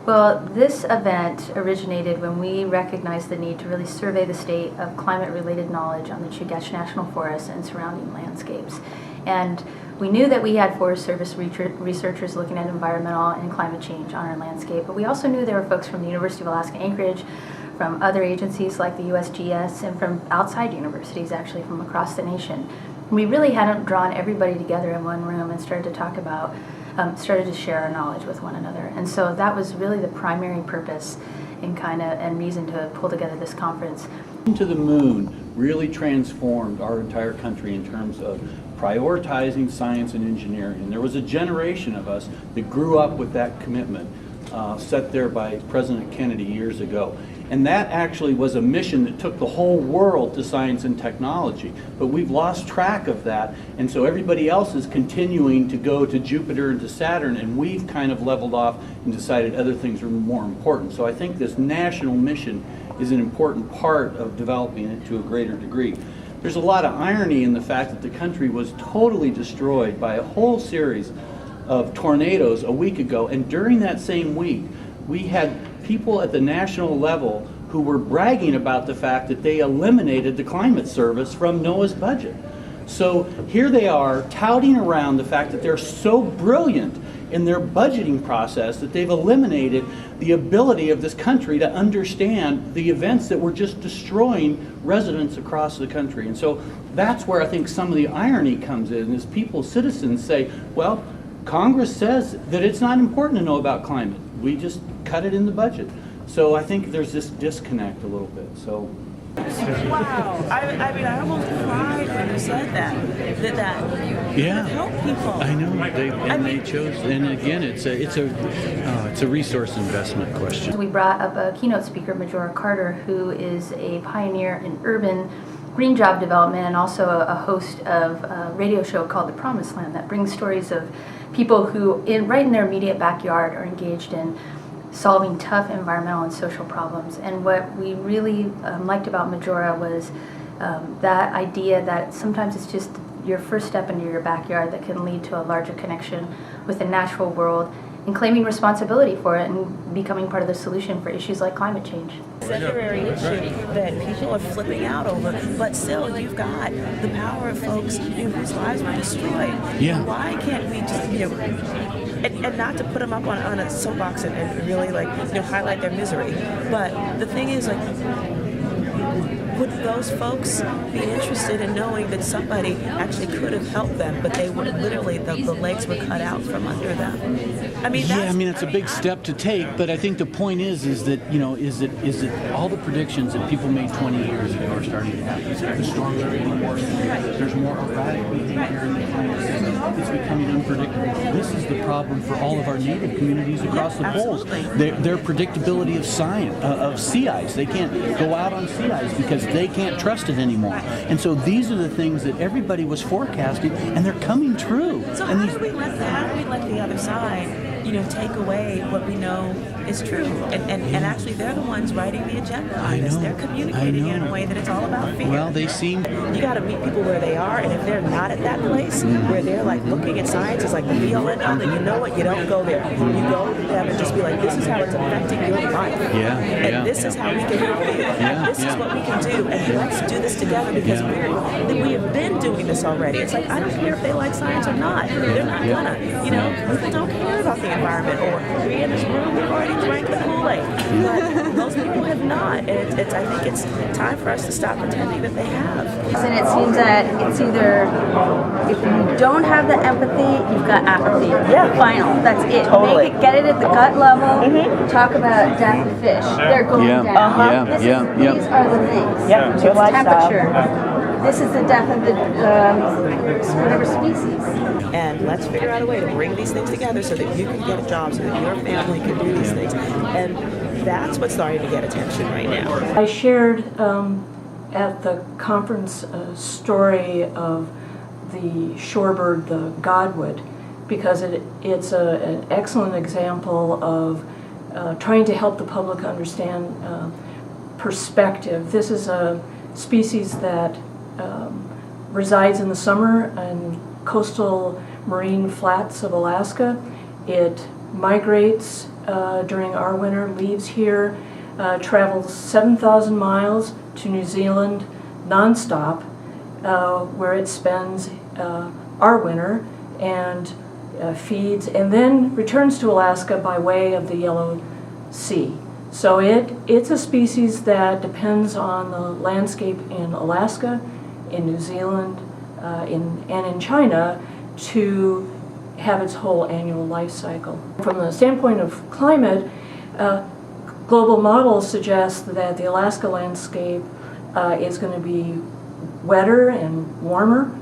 Well, this event originated when we recognized the need to really survey the state of climate-related knowledge on the Chugach National Forest and surrounding landscapes. And we knew that we had Forest Service researchers looking at environmental and climate change on our landscape, but we also knew there were folks from the University of Alaska Anchorage, from other agencies like the USGS, and from outside universities, actually from across the nation. We really hadn't drawn everybody together in one room and started to share our knowledge with one another. And so that was really the primary purpose and reason to pull together this conference. To the Moon really transformed our entire country in terms of prioritizing science and engineering. And there was a generation of us that grew up with that commitment set there by President Kennedy years ago. And that actually was a mission that took the whole world to science and technology. But we've lost track of that, and so everybody else is continuing to go to Jupiter and to Saturn, and we've kind of leveled off and decided other things are more important. So I think this national mission is an important part of developing it to a greater degree. There's a lot of irony in the fact that the country was totally destroyed by a whole series of tornadoes a week ago, and during that same week, we had people at the national level who were bragging about the fact that they eliminated the climate service from NOAA's budget. So here they are touting around the fact that they're so brilliant in their budgeting process that they've eliminated the ability of this country to understand the events that were just destroying residents across the country. And so that's where I think some of the irony comes in, is people, citizens say, well, Congress says that it's not important to know about climate. We just cut it in the budget. So I think there's this disconnect a little bit. So. Wow! I mean, I almost cried when you said that Yeah, help people. I know. They chose, and again, it's a resource investment question. We brought up a keynote speaker, Majora Carter, who is a pioneer in urban green job development and also a host of a radio show called The Promised Land that brings stories of people who, right in their immediate backyard, are engaged in solving tough environmental and social problems. And what we really liked about Majora was that idea that sometimes it's just your first step into your backyard that can lead to a larger connection with the natural world, and claiming responsibility for it and becoming part of the solution for issues like climate change. Secondary issue that people are flipping out over, but still you've got the power of folks whose lives were destroyed. Yeah. Why can't we just, and not to put them up on a soapbox and really highlight their misery, but the thing is, would those folks be interested in knowing that somebody actually could have helped them, but they were literally, the legs were cut out from under them? I mean, it's a big step to take, but I think the point is that all the predictions that people made 20 years ago are starting to happen. The storms are getting worse. There's more erratic behavior in the climate system. It's becoming unpredictable. This is the problem for all of our native communities across the poles. Their predictability of sea ice. They can't go out on sea ice because they can't trust it anymore. And so these are the things that everybody was forecasting, and they're coming true. So how do we let the other side, take away what we know is true? And actually, they're the ones writing the agenda on this. They're communicating in a way that it's all about fear. Well, they seem... You got to meet people where they are, and if they're not at that place, where they're looking at science as the be-all and all, then you know what? You don't go there. You go to them and just be like, this is how it's affecting your life. This is how we can help you. This is what we can do, and let's do this together because we have been doing this already. It's I don't care if they like science or not. They're not gonna. People don't care about the environment, or we in this room we've already drank the Kool-Aid. But most people have not, and I think it's time for us to stop pretending that they have. And it seems that it's either, if you don't have the empathy, you've got apathy. Yeah. Final. That's it. Totally. Get it at the gut level. Talk about death of fish. They're going down. These are the things. Yeah. Your lifestyle. Temperature. This is the death of the whatever species. And let's figure out a way to bring these things together so that you can get a job, so that your family can do these things. And that's what's starting to get attention right now. I shared at the conference a story of the shorebird, the godwit, because it's an excellent example of trying to help the public understand perspective. This is a species that resides in the summer in coastal marine flats of Alaska. It migrates during our winter, leaves here, travels 7,000 miles to New Zealand nonstop, where it spends our winter and feeds, and then returns to Alaska by way of the Yellow Sea. So it's a species that depends on the landscape in Alaska, in New Zealand, and in China to have its whole annual life cycle. From the standpoint of climate, global models suggest that the Alaska landscape is going to be wetter and warmer.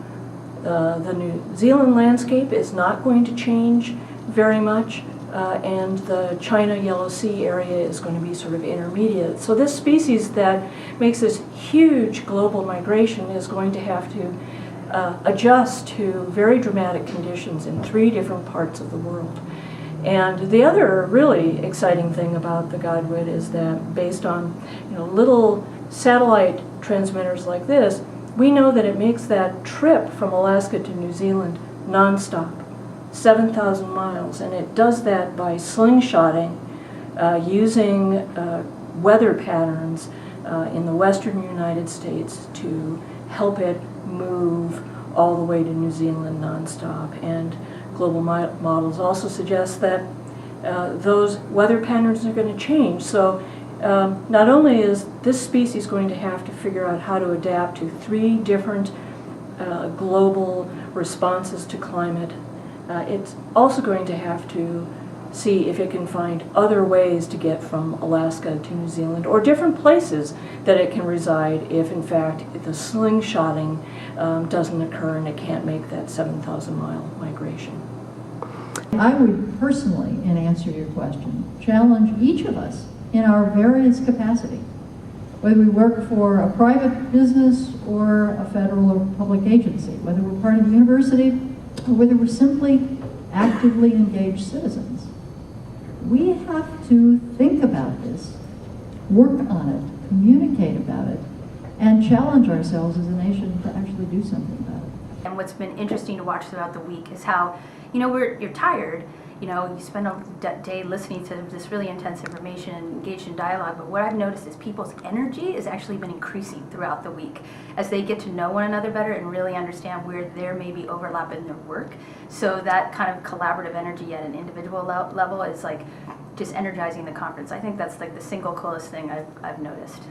The New Zealand landscape is not going to change very much, and the China Yellow Sea area is going to be sort of intermediate. So this species that makes this huge global migration is going to have to adjust to very dramatic conditions in 3 different parts of the world. And the other really exciting thing about the godwit is that based on little satellite transmitters like this, we know that it makes that trip from Alaska to New Zealand nonstop, 7,000 miles, and it does that by slingshotting, using weather patterns in the western United States to help it move all the way to New Zealand nonstop. And global models also suggest that those weather patterns are going to change. So not only is this species going to have to figure out how to adapt to 3 different global responses to climate, it's also going to have to see if it can find other ways to get from Alaska to New Zealand, or different places that it can reside if in fact the slingshotting doesn't occur and it can't make that 7,000-mile migration. I would personally, in answer to your question, challenge each of us in our various capacity, whether we work for a private business or a federal or public agency, whether we're part of the university or whether we're simply actively engaged citizens. We have to think about this, work on it, communicate about it, and challenge ourselves as a nation to actually do something about it. And what's been interesting to watch throughout the week is how, you're tired, you spend a day listening to this really intense information and engaged in dialogue, but what I've noticed is people's energy has actually been increasing throughout the week as they get to know one another better and really understand where there may be overlap in their work. So that kind of collaborative energy at an individual level is like just energizing the conference. I think that's like the single coolest thing I've noticed.